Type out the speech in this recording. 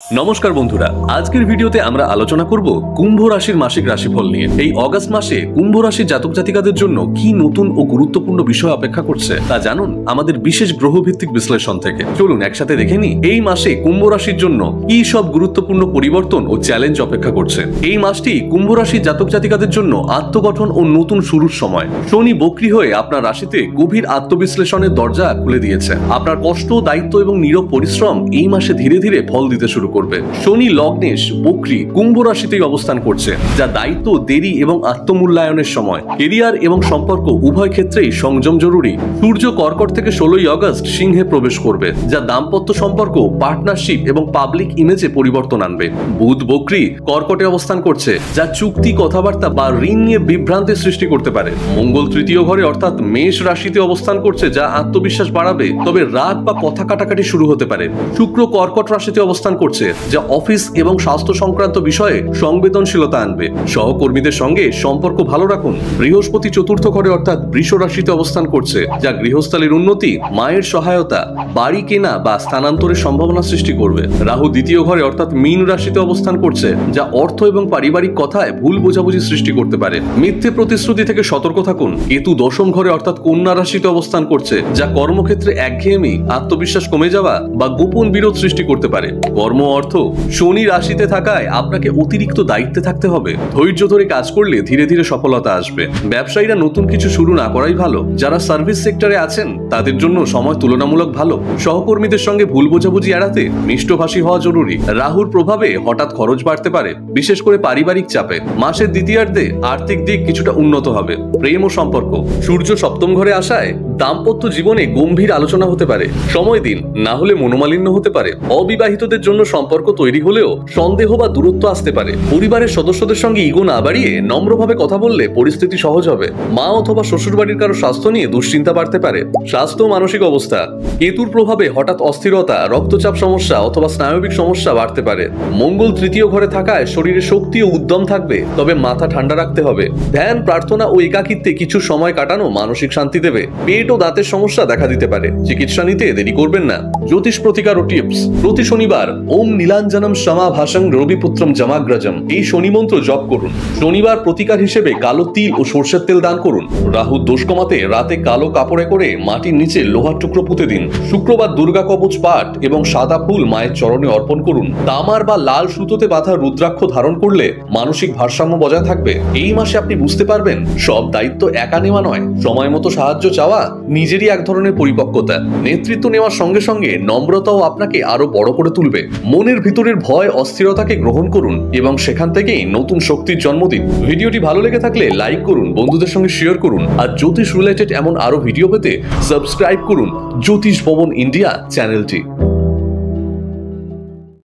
নমস্কার বন্ধুরা, আজকের ভিডিওতে আমরা আলোচনা করব কুম্ভ রাশির মাসিক রাশিফল নিয়ে। এই অগাস্ট মাসে কুম্ভ রাশির জাতক জাতিকাদের জন্য কি নতুন ও গুরুত্বপূর্ণ বিষয় অপেক্ষা করছে তা জানুন আমাদের বিশেষ গ্রহভিত্তিক বিশ্লেষণ থেকে। চলুন একসাথে দেখে নিই এই মাসে কুম্ভ রাশির জন্য কি সব গুরুত্বপূর্ণ পরিবর্তন ও চ্যালেঞ্জ অপেক্ষা করছে। এই মাসটি কুম্ভ রাশির জাতক জাতিকাদের জন্য আত্মগঠন ও নতুন শুরুর সময়। শনি বক্রী হয়ে আপনার রাশিতে গভীর আত্মবিশ্লেষণের দরজা খুলে দিয়েছে। আপনার কষ্ট, দায়িত্ব এবং নীরব পরিশ্রম এই মাসে ধীরে ধীরে ফল দিতে শুরু করবে। শনি লগ্নেশ বক্রী কুম্ভ রাশিতেই অবস্থান করছে, যা দায়িত্ব, দেরি এবং আত্মমূল্যায়নের সময়। কেরিয়ার এবং সম্পর্ক উভয় ক্ষেত্রেই সংযম জরুরি। সূর্য কর্কট থেকে 16ই আগস্ট সিংহে প্রবেশ করবে, যা দাম্পত্য সম্পর্ক, পার্টনারশিপ এবং পাবলিক ইমেজে পরিবর্তন আনবে। বুধ বক্রী কর্কটে অবস্থান করছে, যা চুক্তি, কথাবার্তা বা ঋণ নিয়ে বিভ্রান্তির সৃষ্টি করতে পারে। মঙ্গল তৃতীয় ঘরে অর্থাৎ মেষ রাশিতে অবস্থান করছে, যা আত্মবিশ্বাস বাড়াবে, তবে রাগ বা কথা কাটাকাটি শুরু হতে পারে। শুক্র কর্কট রাশিতে অবস্থান করছে, যা অফিস এবং স্বাস্থ্য সংক্রান্ত বিষয়ে সংবেদনশীলতা আনবে। সহকর্মীদের সঙ্গে সম্পর্ক ভালো রাখুন। বৃহস্পতি চতুর্থ ঘরে অর্থাৎ বৃষ রাশিতে অবস্থান করছে, যা গৃহস্থালির উন্নতি, মায়ের সহায়তা, বাড়ি কেনা বা স্থানান্তরের সম্ভাবনা সৃষ্টি করবে। রাহু দ্বিতীয় ঘরে অর্থাৎ মীন রাশিতে অবস্থান করছে, যা অর্থ এবং পারিবারিক কথায় ভুল বোঝাবুঝি সৃষ্টি করতে পারে। মিথ্যে প্রতিশ্রুতি থেকে সতর্ক থাকুন। কেতু দশম ঘরে অর্থাৎ কন্যা রাশিতে অবস্থান করছে, যা কর্মক্ষেত্রে একঘেয়েমি, আত্মবিশ্বাস কমে যাওয়া বা গোপন বিরোধ সৃষ্টি করতে পারে। কর্ম, অর্থ। শনি রাশিতে থাকায় আপনাকে অতিরিক্ত দায়িত্বে থাকতে হবে। ধৈর্য ধরে কাজ করলে ধীরে ধীরে সফলতা আসবে। ব্যবসায়ীরা নতুন কিছু শুরু না করাই ভালো। যারা সার্ভিস সেক্টরে আছেন তাদের জন্য সময় তুলনামূলক ভালো। সহকর্মীদের সঙ্গে ভুল বোঝাবুঝি এড়াতে মিষ্টভাষী হওয়া জরুরি। রাহুর প্রভাবে হঠাৎ খরচ বাড়তে পারে, বিশেষ করে পারিবারিক চাপে। মাসের দ্বিতীয়ার্ধে আর্থিক দিক কিছুটা উন্নত হবে। প্রেম ও সম্পর্ক। সূর্য সপ্তম ঘরে আসায় দাম্পত্য জীবনে গম্ভীর আলোচনা হতে পারে। সময় দিন, না হলে মনোমালিন্য হতে পারে। অবিবাহিতদের জন্য সম্পর্ক তৈরি হলেও সন্দেহ বা দূরত্ব আসতে পারে। পরিবারের সদস্যদের সঙ্গে ইগো না বাড়িয়ে নম্রভাবে কথা বললে পরিস্থিতি সহজ হবে। মা অথবা শ্বশুর বাড়ির কারো স্বাস্থ্য নিয়ে দুশ্চিন্তা বাড়তে পারে। স্বাস্থ্য ও মানসিক অবস্থা। কেতুর প্রভাবে হঠাৎ অস্থিরতা, রক্তচাপ সমস্যা অথবা স্নায়বিক সমস্যা বাড়তে পারে। মঙ্গল তৃতীয় ঘরে থাকায় শরীরে শক্তি ও উদ্যম থাকবে, তবে মাথা ঠান্ডা রাখতে হবে। ধ্যান, প্রার্থনা ও একাকিত্বে কিছু সময় কাটানো মানসিক শান্তি দেবে। পেট ও দাঁতের সমস্যা দেখা দিতে পারে, চিকিৎসা নিতে দেরি করবেন না। জ্যোতিষ প্রতিকার ও টিপস। প্রতি শনিবার ওম নীলাঞ্জনম সমাভাসং রবিপুত্রম জমাগ্রজম এই শনি মন্ত্র জপ করুন। শনিবার প্রতিকার হিসেবে কালো তিল ও সরষের তেল দান করুন। রাহুর দোষ কমাতে রাতে কালো কাপড়ে করে মাটির নিচে লোহার টুকরো পুঁতে দিন। শুক্রবার দুর্গা কবচ পাঠ এবং সাদা ফুল মায়ের চরণে অর্পণ করুন। তামার বা লাল সুতোতে বাঁধা রুদ্রাক্ষ ধারণ করলে মানসিক ভারসাম্য বজায় থাকবে। এই মাসে আপনি বুঝতে পারবেন সব দায়িত্ব একা নেওয়া নয়, সময় মতো সাহায্য চাওয়া নিজেরই এক ধরনের পরিপক্কতা। নেতৃত্ব নেওয়ার সঙ্গে সঙ্গে নম্রতাও আপনাকে আরো বড় করে তুলবে। মনের ভিতরের ভয়, অস্থিরতাকে গ্রহণ করুন এবং সেখান থেকেই নতুন শক্তির জন্ম দিন। ভিডিওটি ভালো লেগে থাকলে লাইক করুন, বন্ধুদের সঙ্গে শেয়ার করুন আর জ্যোতিষ রিলেটেড এমন আরো ভিডিও পেতে সাবস্ক্রাইব করুন জ্যোতিষ ভবন ইন্ডিয়া চ্যানেলটি।